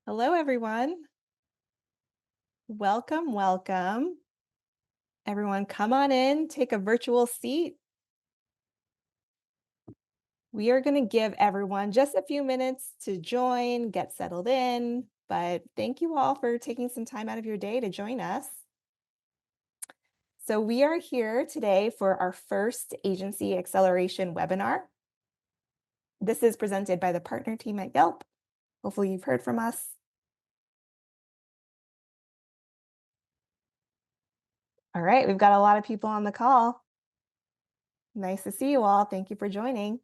Hello, everyone. Welcome, welcome. Everyone, come on in, take a virtual seat. We are going to give everyone just a few minutes to join, get settled in, but thank you all for taking some time out of your day to join us. So, we are here today for our first agency acceleration webinar. This is presented by the partner team at Yelp. Hopefully, you've heard from us. All right, we've got a lot of people on the call. Nice to see you all. Thank you for joining.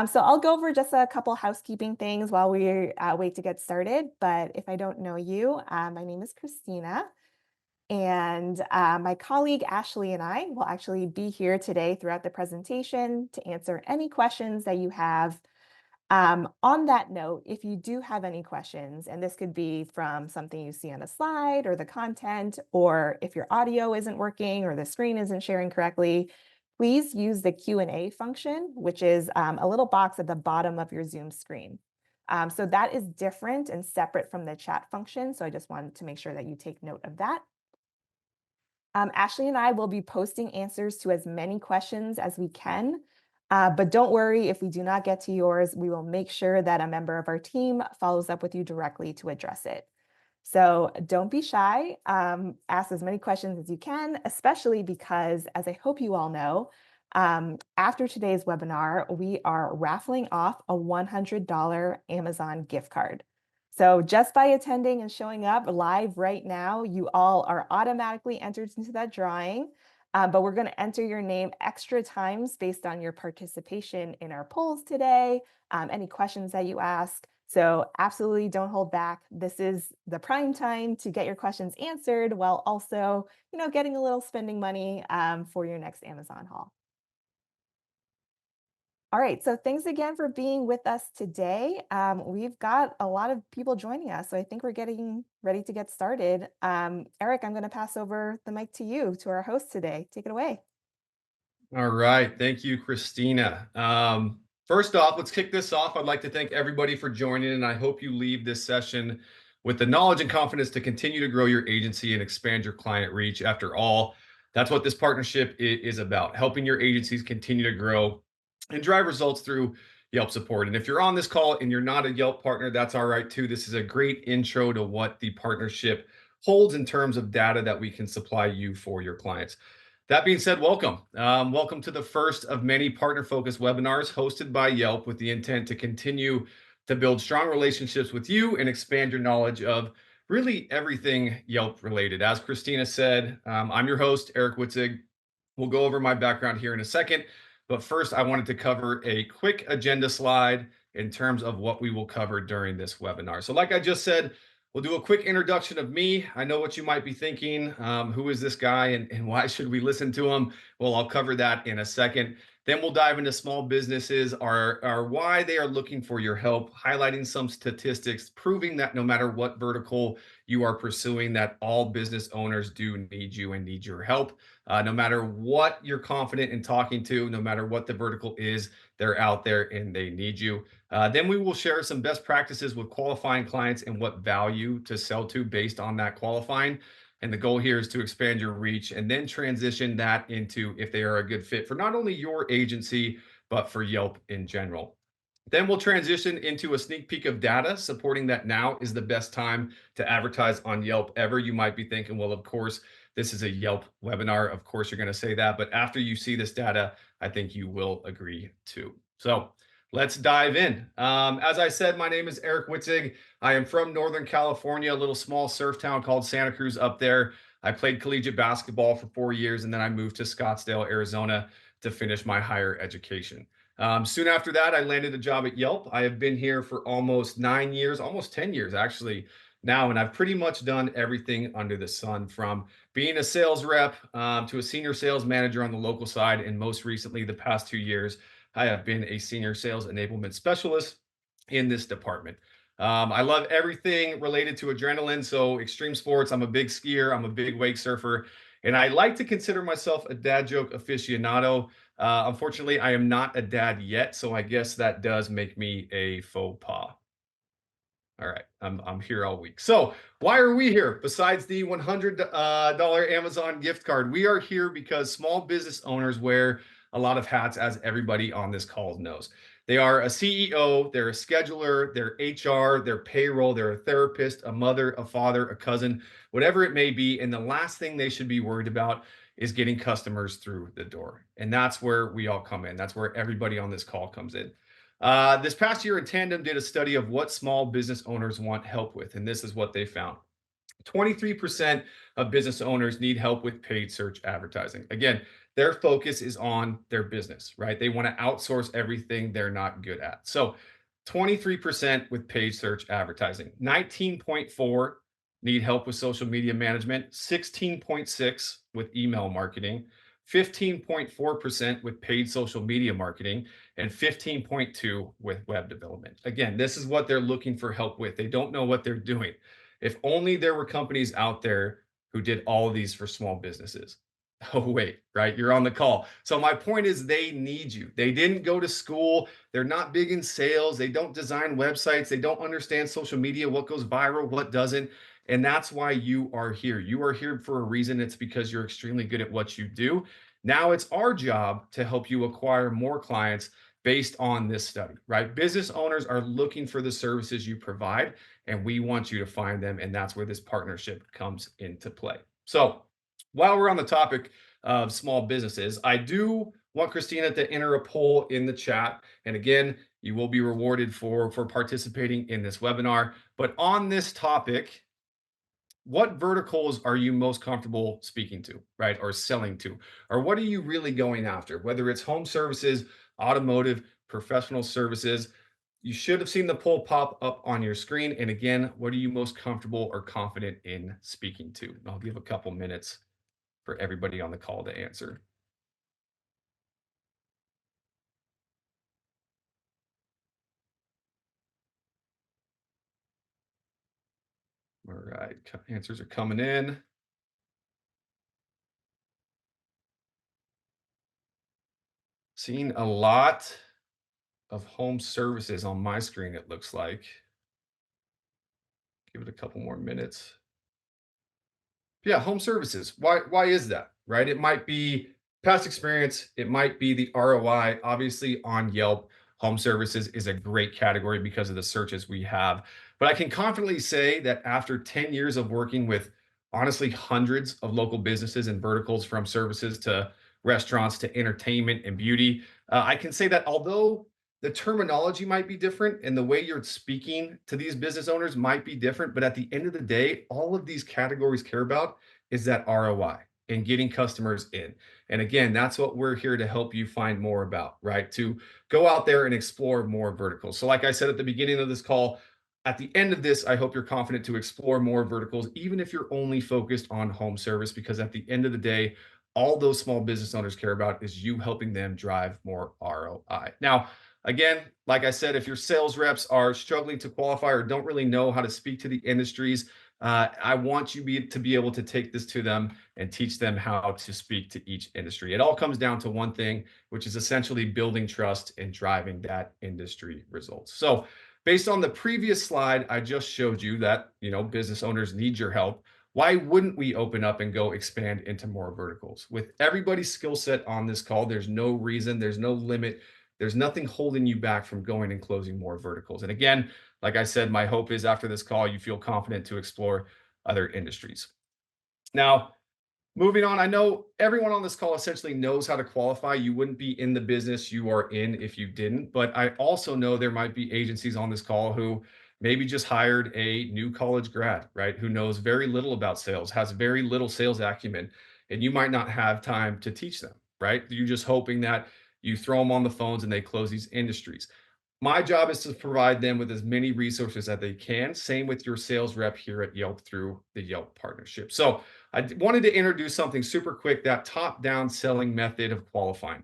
So I'll go over just a couple housekeeping things while we wait to get started. But if I don't know you, my name is Christina, and my colleague Ashley and I will actually be here today throughout the presentation to answer any questions that you have. On that note, if you do have any questions, and this could be from something you see on a slide or the content, or if your audio isn't working or the screen isn't sharing correctly, please use the Q&A function, which is a little box at the bottom of your Zoom screen. So that is different and separate from the chat function. So I just wanted to make sure that you take note of that. Ashley and I will be posting answers to as many questions as we can. But don't worry, if we do not get to yours, we will make sure that a member of our team follows up with you directly to address it. So don't be shy. Ask as many questions as you can, especially because, as I hope you all know, after today's webinar, we are raffling off a $100 Amazon gift card. So just by attending and showing up live right now, you all are automatically entered into that drawing. But we're going to enter your name extra times based on your participation in our polls today, any questions that you ask. So absolutely don't hold back. This is the prime time to get your questions answered while also, getting a little spending money for your next Amazon haul. All right, so thanks again for being with us today. We've got a lot of people joining us, so I think we're getting ready to get started. Erik, I'm going to pass over the mic to you, to our host today. Take it away. All right. Thank you, Christina. First off, let's kick this off. I'd like to thank everybody for joining, and I hope you leave this session with the knowledge and confidence to continue to grow your agency and expand your client reach. After all, that's what this partnership is about, helping your agencies continue to grow and drive results through Yelp support. And if you're on this call and you're not a Yelp partner, that's all right too. This is a great intro to what the partnership holds in terms of data that we can supply you for your clients. That being said, welcome. Welcome to the first of many partner-focused webinars hosted by Yelp with the intent to continue to build strong relationships with you and expand your knowledge of really everything Yelp related. As Christina said, I'm your host, Erik Witzig. We'll go over my background here in a second, but first I wanted to cover a quick agenda slide in terms of what we will cover during this webinar. So like I just said, we'll do a quick introduction of me. I know what you might be thinking. Who is this guy and why should we listen to him? Well, I'll cover that in a second. Then we'll dive into small businesses, are why they are looking for your help, highlighting some statistics, proving that no matter what vertical you are pursuing, that all business owners do need you and need your help. No matter what you're confident in talking to, no matter what the vertical is, they're out there and they need you. Then we will share some best practices with qualifying clients and what value to sell to based on that qualifying. And the goal here is to expand your reach and then transition that into if they are a good fit for not only your agency, but for Yelp in general. Then we'll transition into a sneak peek of data supporting that now is the best time to advertise on Yelp ever. You might be thinking, well, of course, this is a Yelp webinar. Of course, you're going to say that. But after you see this data, I think you will agree too. So let's dive in. As I said, my name is Erik Witzig. I am from Northern California, a little small surf town called Santa Cruz up there. I played collegiate basketball for 4 years, and then I moved to Scottsdale, Arizona to finish my higher education. Soon after that, I landed a job at Yelp. I have been here for almost 9 years, almost 10 years actually now, and I've pretty much done everything under the sun from being a sales rep to a senior sales manager on the local side. And most recently, the past 2 years, I have been a senior sales enablement specialist in this department. I love everything related to adrenaline. So, extreme sports, I'm a big skier, I'm a big wake surfer, and I like to consider myself a dad joke aficionado. Unfortunately, I am not a dad yet. So, I guess that does make me a faux pas. All right, I'm here all week. So why are we here? Besides the $100 Amazon gift card, we are here because small business owners wear a lot of hats, as everybody on this call knows. They are a CEO, they're a scheduler, they're HR, they're payroll, they're a therapist, a mother, a father, a cousin, whatever it may be. And the last thing they should be worried about is getting customers through the door. And that's where we all come in. That's where everybody on this call comes in. This past year, Tandem did a study of what small business owners want help with, and this is what they found. 23% of business owners need help with paid search advertising. Again, their focus is on their business, right? They want to outsource everything they're not good at. So 23% with paid search advertising, 19.4 need help with social media management, 16.6 with email marketing, 15.4% with paid social media marketing, and 15.2 with web development. Again, this is what they're looking for help with. They don't know what they're doing. If only there were companies out there who did all of these for small businesses. Oh, wait, right? You're on the call. So, my point is, they need you. They didn't go to school. They're not big in sales. They don't design websites. They don't understand social media, what goes viral, what doesn't. And that's why you are here. You are here for a reason. It's because you're extremely good at what you do. Now, it's our job to help you acquire more clients based on this study, right? Business owners are looking for the services you provide, and we want you to find them. And that's where this partnership comes into play. So, while we're on the topic of small businesses, I do want Christina to enter a poll in the chat. And again, you will be rewarded for participating in this webinar. But on this topic, what verticals are you most comfortable speaking to, right? Or selling to? Or what are you really going after? Whether it's home services, automotive, professional services, you should have seen the poll pop up on your screen. And again, what are you most comfortable or confident in speaking to? And I'll give a couple minutes for everybody on the call to answer. All right, answers are coming in. Seeing a lot of home services on my screen, it looks like. Give it a couple more minutes. Yeah, home services. Why is that? Right? It might be past experience, it might be the ROI. Obviously, on Yelp, home services is a great category because of the searches we have. But I can confidently say that after 10 years of working with honestly hundreds of local businesses and verticals, from services to restaurants to entertainment and beauty, I can say that although the terminology might be different and the way you're speaking to these business owners might be different, but at the end of the day, all of these categories care about is that ROI and getting customers in. And again, that's what we're here to help you find more about, right? To go out there and explore more verticals. So, like I said at the beginning of this call, at the end of this, I hope you're confident to explore more verticals, even if you're only focused on home service, because at the end of the day, all those small business owners care about is you helping them drive more ROI. Now, again, like I said, if your sales reps are struggling to qualify or don't really know how to speak to the industries, I want you to be able to take this to them and teach them how to speak to each industry. It all comes down to one thing, which is essentially building trust and driving that industry results. So, based on the previous slide I just showed you that, business owners need your help. Why wouldn't we open up and go expand into more verticals? With everybody's skill set on this call, there's no reason, there's no limit, there's nothing holding you back from going and closing more verticals. And again, like I said, my hope is after this call, you feel confident to explore other industries. Now, moving on, I know everyone on this call essentially knows how to qualify. You wouldn't be in the business you are in if you didn't. But I also know there might be agencies on this call who maybe just hired a new college grad, right? Who knows very little about sales, has very little sales acumen, and you might not have time to teach them, right? You're just hoping that you throw them on the phones and they close these industries. My job is to provide them with as many resources as they can. Same with your sales rep here at Yelp through the Yelp partnership. So I wanted to introduce something super quick, that top-down selling method of qualifying.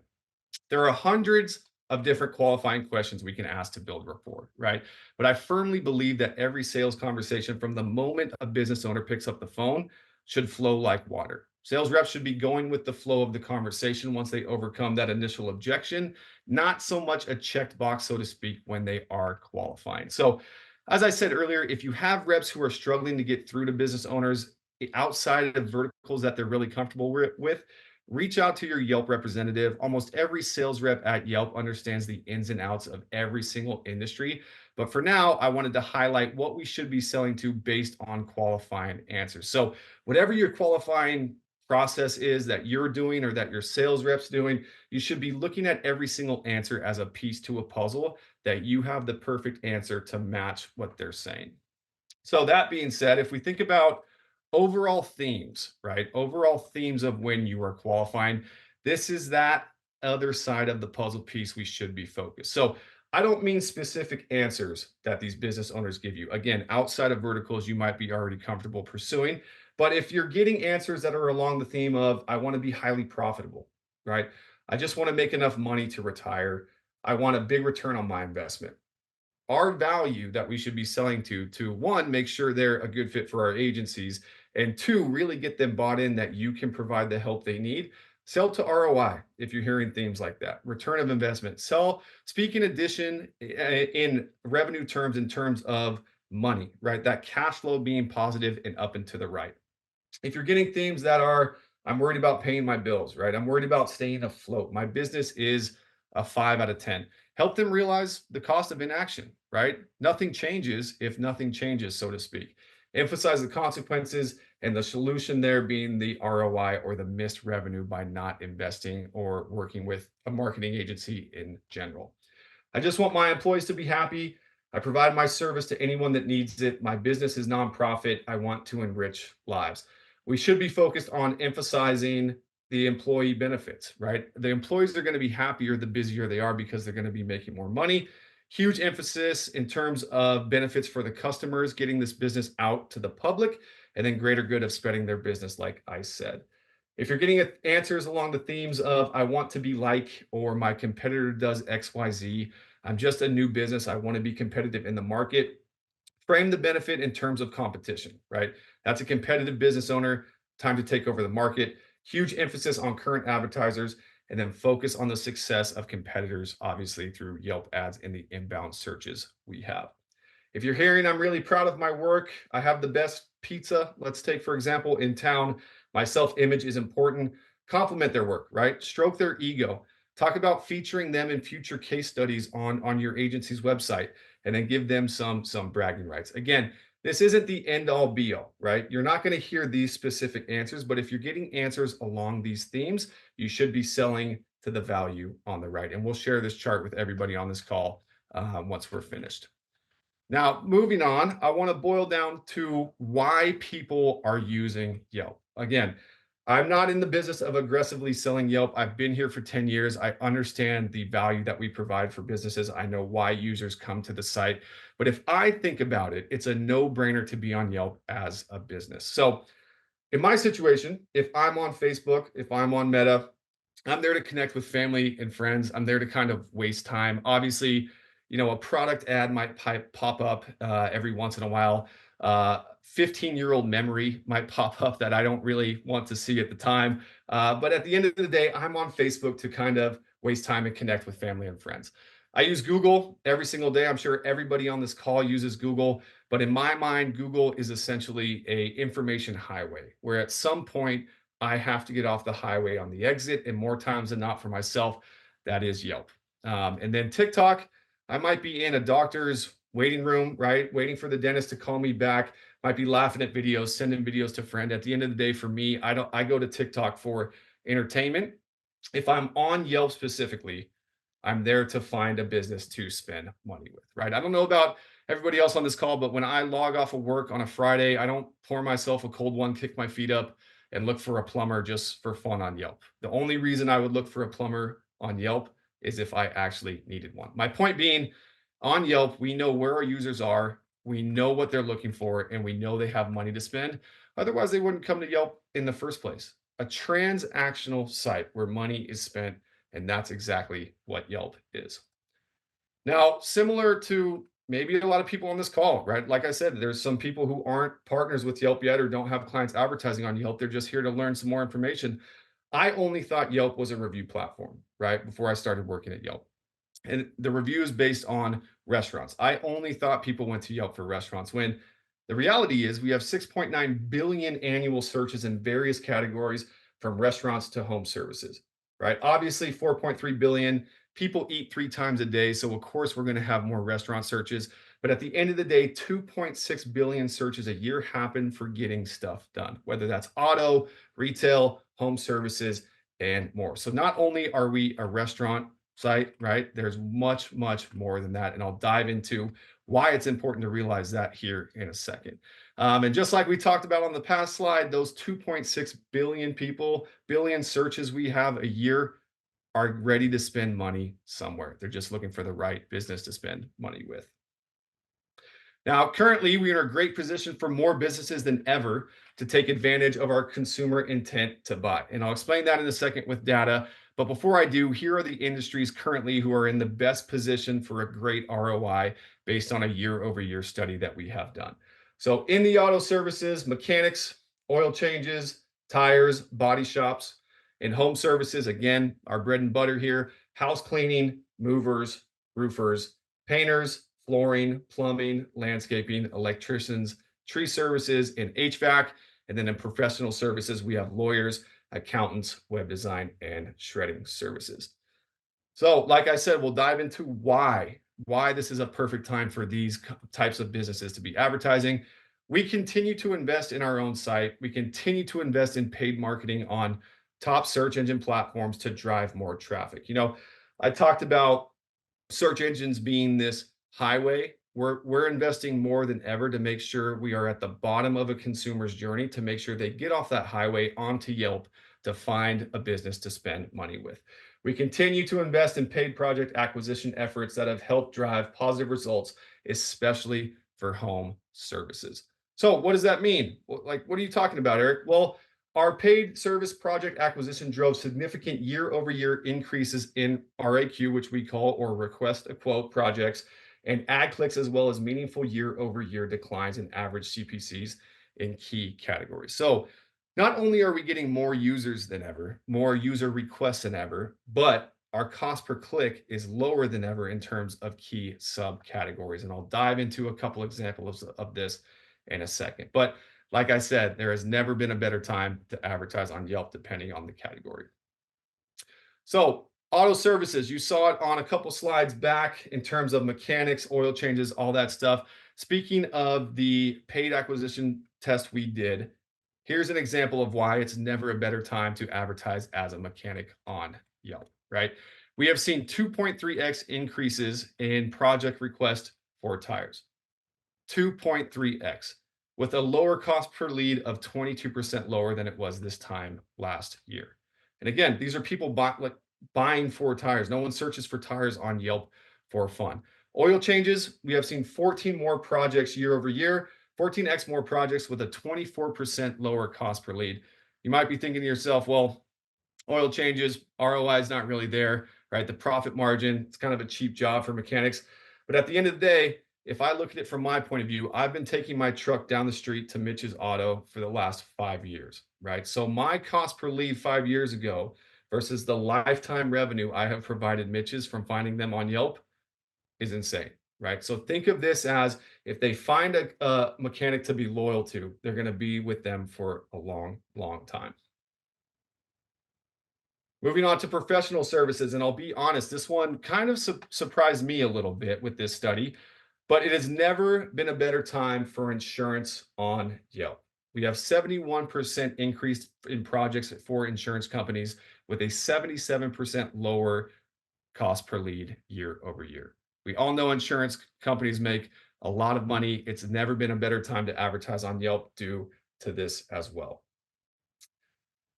There are hundreds of different qualifying questions we can ask to build rapport, right? But I firmly believe that every sales conversation from the moment a business owner picks up the phone should flow like water. Sales reps should be going with the flow of the conversation once they overcome that initial objection, not so much a checked box, so to speak, when they are qualifying. So As I said earlier, if you have reps who are struggling to get through to business owners outside of verticals that they're really comfortable with, reach out to your Yelp representative. Almost every sales rep at Yelp understands the ins and outs of every single industry. But for now, I wanted to highlight what we should be selling to based on qualifying answers. So, whatever your qualifying process is that you're doing or that your sales reps doing, you should be looking at every single answer as a piece to a puzzle that you have the perfect answer to match what they're saying. So that being said, if we think about overall themes, right? Overall themes of when you are qualifying, this is that other side of the puzzle piece we should be focused. So I don't mean specific answers that these business owners give you. Again, outside of verticals you might be already comfortable pursuing, but if you're getting answers that are along the theme of I want to be highly profitable, right? I just want to make enough money to retire. I want a big return on my investment. Our value that we should be selling to one, make sure they're a good fit for our agencies, and two, really get them bought in that you can provide the help they need. Sell to ROI if you're hearing themes like that. Return of investment. Sell, speak in addition in revenue terms, in terms of money, right? That cash flow being positive and up and to the right. If you're getting themes that are, I'm worried about paying my bills, right? I'm worried about staying afloat. My business is a 5 out of 10. Help them realize the cost of inaction, right? Nothing changes if nothing changes, so to speak. Emphasize the consequences and the solution there being the ROI or the missed revenue by not investing or working with a marketing agency in general. I just want my employees to be happy. I provide my service to anyone that needs it. My business is nonprofit. I want to enrich lives. We should be focused on emphasizing the employee benefits, right? The employees are going to be happier the busier they are because they're going to be making more money. Huge emphasis in terms of benefits for the customers, getting this business out to the public, and then greater good of spreading their business, like I said. If you're getting answers along the themes of I want to be like, or my competitor does XYZ, I'm just a new business, I want to be competitive in the market, frame the benefit in terms of competition, right? That's a competitive business owner, time to take over the market, huge emphasis on current advertisers, and then focus on the success of competitors, obviously through Yelp ads and the inbound searches we have. If you're hearing, I'm really proud of my work, I have the best pizza, let's take, for example, in town, my self image is important. Compliment their work, right? Stroke their ego. Talk about featuring them in future case studies on your agency's website, and then give them some bragging rights. Again, this isn't the end all be all, right? You're not going to hear these specific answers, but if you're getting answers along these themes, you should be selling to the value on the right. And we'll share this chart with everybody on this call once we're finished. Now, moving on, I want to boil down to why people are using Yelp. Again, I'm not in the business of aggressively selling Yelp. I've been here for 10 years. I understand the value that we provide for businesses. I know why users come to the site. But if I think about it, it's a no brainer to be on Yelp as a business. So, in my situation, if I'm on Facebook, if I'm on Meta, I'm there to connect with family and friends. I'm there to kind of waste time. Obviously, a product ad might pop up every once in a while. 15-year-old memory might pop up that I don't really want to see at the time. But at the end of the day, I'm on Facebook to kind of waste time and connect with family and friends. I use Google every single day. I'm sure everybody on this call uses Google, but in my mind, Google is essentially a information highway where at some point I have to get off the highway on the exit, and more times than not for myself, that is Yelp. And then TikTok, I might be in a doctor's waiting room, right? Waiting for the dentist to call me back. Might be laughing at videos, sending videos to friend. At the end of the day, for me, I go to TikTok for entertainment. If I'm on Yelp specifically, I'm there to find a business to spend money with, right? I don't know about everybody else on this call, but when I log off of work on a Friday, I don't pour myself a cold one, kick my feet up, and look for a plumber just for fun on Yelp. The only reason I would look for a plumber on Yelp is if I actually needed one. My point being, on Yelp, we know where our users are, we know what they're looking for, and we know they have money to spend. Otherwise, they wouldn't come to Yelp in the first place. A transactional site where money is spent, and that's exactly what Yelp is. Now, similar to maybe a lot of people on this call, right? Like I said, there's some people who aren't partners with Yelp yet or don't have clients advertising on Yelp. They're just here to learn some more information. I only thought Yelp was a review platform, right? Before I started working at Yelp. And the reviews based on restaurants. I only thought people went to Yelp for restaurants when the reality is we have 6.9 billion annual searches in various categories from restaurants to home services, right? Obviously, 4.3 billion people eat 3 times a day. So, of course, we're going to have more restaurant searches. But at the end of the day, 2.6 billion searches a year happen for getting stuff done, whether that's auto, retail, home services, and more. So, not only are we a restaurant site, right? There's much, much more than that. And I'll dive into why it's important to realize that here in a second. And just like we talked about on the past slide, those 2.6 billion people, billion searches we have a year are ready to spend money somewhere. They're just looking for the right business to spend money with. Now, currently, we are in a great position for more businesses than ever to take advantage of our consumer intent to buy. And I'll explain that in a second with data. But before I do, here are the industries currently who are in the best position for a great ROI based on a year over year study that we have done. So, in the auto services, mechanics, oil changes, tires, body shops, in home services, again, our bread and butter here, house cleaning, movers, roofers, painters, flooring, plumbing, landscaping, electricians, tree services, and HVAC. And then in professional services, we have lawyers, accountants, web design, and shredding services. So, like I said, we'll dive into why this is a perfect time for these types of businesses to be advertising. We continue to invest in our own site. We continue to invest in paid marketing on top search engine platforms to drive more traffic. I talked about search engines being this highway. We're investing more than ever to make sure we are at the bottom of a consumer's journey to make sure they get off that highway onto Yelp to find a business to spend money with. We continue to invest in paid project acquisition efforts that have helped drive positive results, especially for home services. So, what does that mean? Like, what are you talking about, Eric? Well, our paid service project acquisition drove significant year-over-year increases in RAQ, which we call or request a quote projects, and ad clicks, as well as meaningful year-over-year declines in average CPCs in key categories. So not only are we getting more users than ever, more user requests than ever, but our cost per click is lower than ever in terms of key subcategories. And I'll dive into a couple examples of this in a second. But like I said, there has never been a better time to advertise on Yelp, depending on the category. So, auto services, you saw it on a couple slides back in terms of mechanics, oil changes, all that stuff. Speaking of the paid acquisition test we did, here's an example of why it's never a better time to advertise as a mechanic on Yelp, right? We have seen 2.3x increases in project request for tires. 2.3x with a lower cost per lead of 22% lower than it was this time last year. And again, these are people buying for tires. No one searches for tires on Yelp for fun. Oil changes, we have seen 14 more projects year over year, 14x more projects with a 24% lower cost per lead. You might be thinking to yourself, well, oil changes, ROI is not really there, right? The profit margin, it's kind of a cheap job for mechanics. But at the end of the day, if I look at it from my point of view, I've been taking my truck down the street to Mitch's Auto for the last 5 years, right? So my cost per lead 5 years ago versus the lifetime revenue I have provided Mitch's from finding them on Yelp is insane, right? So think of this as if they find a mechanic to be loyal to, they're going to be with them for a long, long time. Moving on to professional services, and I'll be honest, this one kind of surprised me a little bit with this study, but it has never been a better time for insurance on Yelp. We have 71% increase in projects for insurance companies with a 77% lower cost per lead year over year. We all know insurance companies make a lot of money. It's never been a better time to advertise on Yelp due to this as well.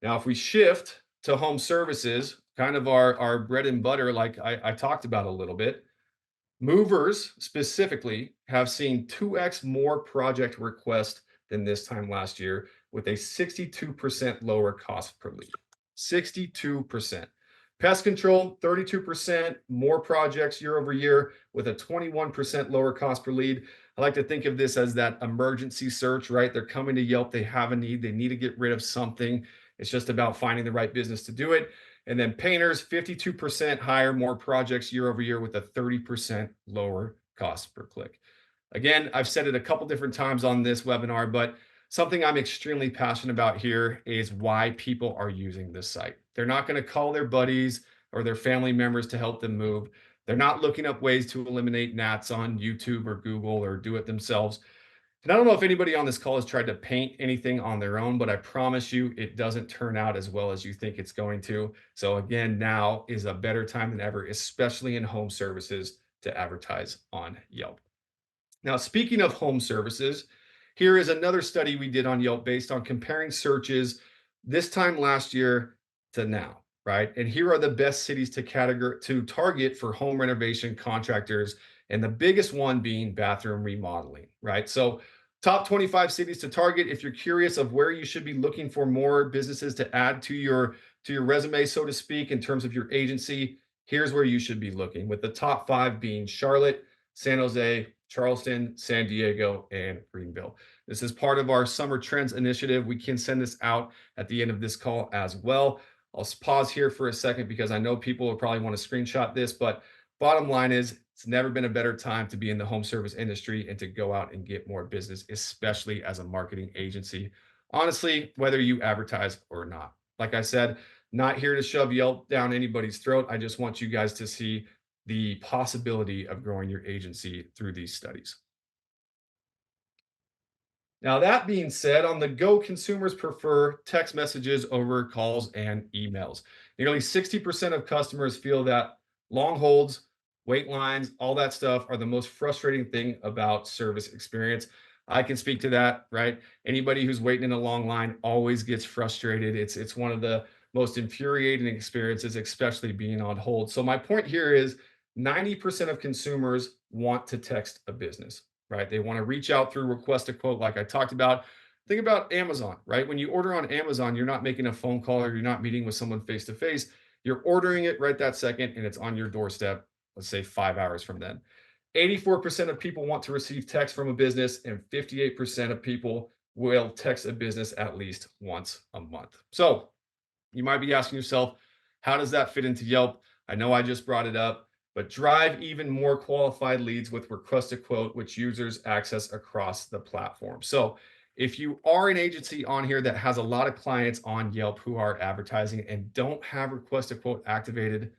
Now, if we shift to home services, kind of our bread and butter, like I talked about a little bit, movers specifically have seen 2x more project requests than this time last year with a 62% lower cost per lead. 62%. Pest control, 32% more projects year over year with a 21% lower cost per lead. I like to think of this as that emergency search, right? They're coming to Yelp, they have a need, they need to get rid of something. It's just about finding the right business to do it. And then painters, 52% higher, more projects year over year with a 30% lower cost per click. Again, I've said it a couple different times on this webinar, but something I'm extremely passionate about here is why people are using this site. They're not going to call their buddies or their family members to help them move. They're not looking up ways to eliminate gnats on YouTube or Google or do it themselves. And I don't know if anybody on this call has tried to paint anything on their own, but I promise you it doesn't turn out as well as you think it's going to. So, again, now is a better time than ever, especially in home services, to advertise on Yelp. Now, speaking of home services, here is another study we did on Yelp based on comparing searches this time last year to now, right? And here are the best cities to target for home renovation contractors, and the biggest one being bathroom remodeling, right? So, top 25 cities to target if you're curious of where you should be looking for more businesses to add to your resume, so to speak, in terms of your agency. Here's where you should be looking, with the top 5 being Charlotte, San Jose, Charleston, San Diego, and Greenville. This is part of our Summer Trends initiative. We can send this out at the end of this call as well. I'll pause here for a second because I know people will probably want to screenshot this, but bottom line is it's never been a better time to be in the home service industry and to go out and get more business, especially as a marketing agency. Honestly, whether you advertise or not. Like I said, not here to shove Yelp down anybody's throat. I just want you guys to see the possibility of growing your agency through these studies. Now, that being said, on the go, consumers prefer text messages over calls and emails. Nearly 60% of customers feel that long holds, wait lines, all that stuff are the most frustrating thing about service experience. I can speak to that, right? Anybody who's waiting in a long line always gets frustrated. It's one of the most infuriating experiences, especially being on hold. So my point here is 90% of consumers want to text a business, right? They want to reach out through request a quote, like I talked about. Think about Amazon, right? When you order on Amazon, you're not making a phone call or you're not meeting with someone face to face. You're ordering it right that second and it's on your doorstep, let's say 5 hours from then. 84% of people want to receive text from a business, and 58% of people will text a business at least once a month. So you might be asking yourself, how does that fit into Yelp? I know I just brought it up, but drive even more qualified leads with request a quote, which users access across the platform. So if you are an agency on here that has a lot of clients on Yelp who are advertising and don't have request a quote activated,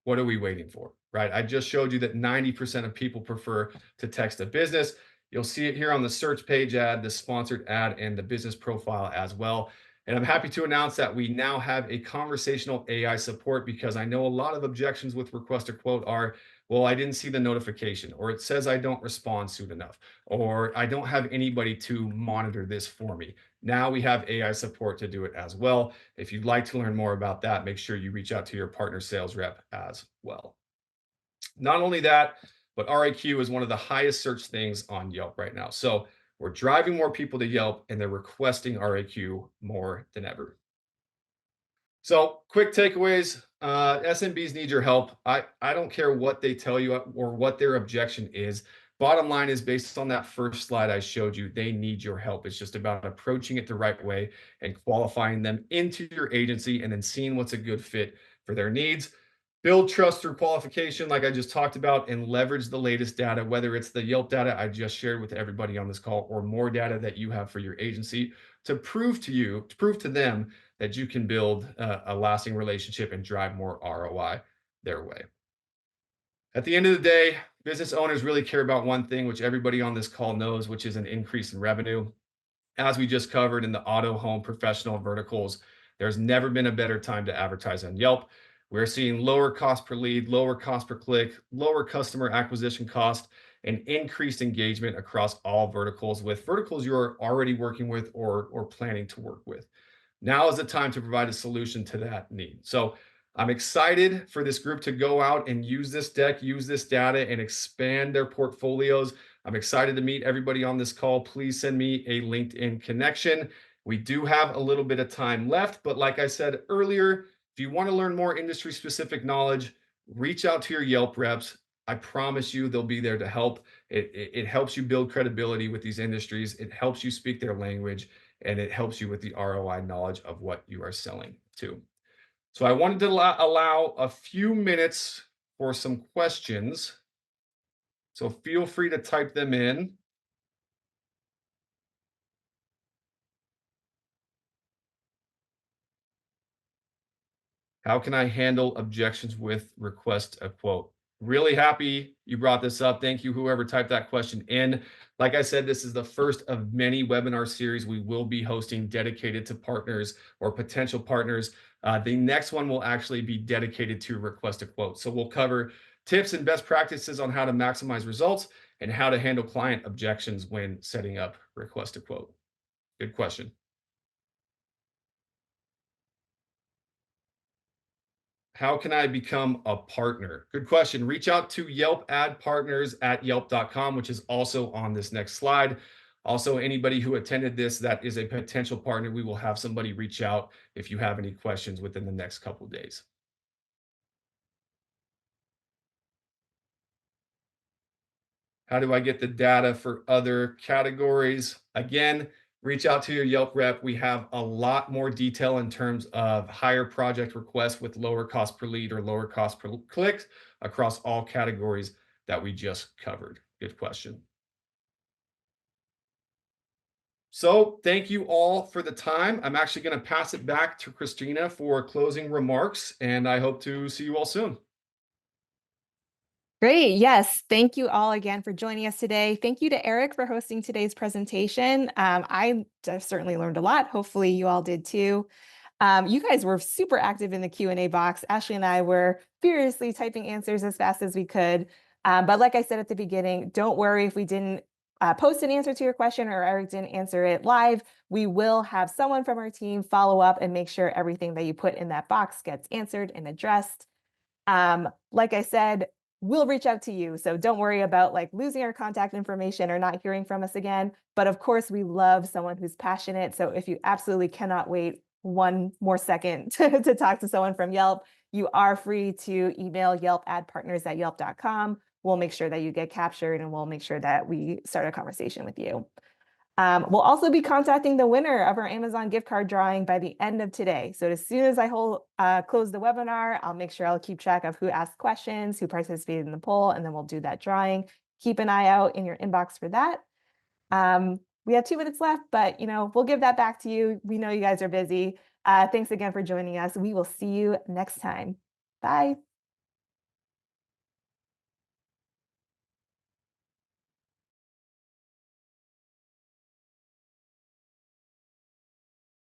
what are we waiting for? Right? I just showed you that 90% of people prefer to text a business. You'll see it here on the search page ad, the sponsored ad, and the business profile as well. And I'm happy to announce that we now have a conversational AI support, because I know a lot of objections with request a quote are, well, I didn't see the notification, or it says I don't respond soon enough, or I don't have anybody to monitor this for me. Now we have AI support to do it as well. If you'd like to learn more about that, make sure you reach out to your partner sales rep as well. Not only that, but RAQ is one of the highest search things on Yelp right now. So we're driving more people to Yelp and they're requesting RAQ more than ever. So, quick takeaways. SMBs need your help. I don't care what they tell you or what their objection is. Bottom line is, based on that first slide I showed you, they need your help. It's just about approaching it the right way and qualifying them into your agency and then seeing what's a good fit for their needs. Build trust through qualification, like I just talked about, and leverage the latest data, whether it's the Yelp data I just shared with everybody on this call or more data that you have for your agency, to prove to them that you can build a lasting relationship and drive more ROI their way. At the end of the day, business owners really care about one thing, which everybody on this call knows, which is an increase in revenue. As we just covered in the auto, home, professional verticals, there's never been a better time to advertise on Yelp. We're seeing lower cost per lead, lower cost per click, lower customer acquisition cost, and increased engagement across all verticals, with verticals you're already working with or planning to work with. Now is the time to provide a solution to that need. So I'm excited for this group to go out and use this deck, use this data, and expand their portfolios. I'm excited to meet everybody on this call. Please send me a LinkedIn connection. We do have a little bit of time left, but like I said earlier, if you want to learn more industry specific knowledge, reach out to your Yelp reps. I promise you they'll be there to help. It helps you build credibility with these industries. It helps you speak their language, and it helps you with the ROI knowledge of what you are selling to. So I wanted to allow a few minutes for some questions. So feel free to type them in. How can I handle objections with request a quote? Really happy you brought this up. Thank you, whoever typed that question in. Like I said, this is the first of many webinar series we will be hosting dedicated to partners or potential partners. The next one will actually be dedicated to request a quote. So we'll cover tips and best practices on how to maximize results and how to handle client objections when setting up request a quote. Good question. How can I become a partner? Good question. Reach out to Yelp Ad Partners at yelp.com, which is also on this next slide. Also, anybody who attended this that is a potential partner, we will have somebody reach out if you have any questions within the next couple of days. How do I get the data for other categories? Again, reach out to your Yelp rep. We have a lot more detail in terms of higher project requests with lower cost per lead or lower cost per click across all categories that we just covered. Good question. So thank you all for the time. I'm actually going to pass it back to Christina for closing remarks, and I hope to see you all soon. Great. Yes. Thank you all again for joining us today. Thank you to Erik for hosting today's presentation. I certainly learned a lot. Hopefully you all did too. You guys were super active in the Q&A box. Ashley and I were furiously typing answers as fast as we could. But like I said at the beginning, don't worry if we didn't post an answer to your question or Erik didn't answer it live. We will have someone from our team follow up and make sure everything that you put in that box gets answered and addressed. Like I said, we'll reach out to you. So don't worry about like losing our contact information or not hearing from us again. But of course, we love someone who's passionate. So if you absolutely cannot wait one more second to talk to someone from Yelp, you are free to email yelpadpartners@yelp.com. We'll make sure that you get captured and we'll make sure that we start a conversation with you. We'll also be contacting the winner of our Amazon gift card drawing by the end of today. So as soon as I close the webinar, I'll make sure I'll keep track of who asked questions, who participated in the poll, and then we'll do that drawing. Keep an eye out in your inbox for that. We have 2 minutes left, but we'll give that back to you. We know you guys are busy. Thanks again for joining us. We will see you next time. Bye.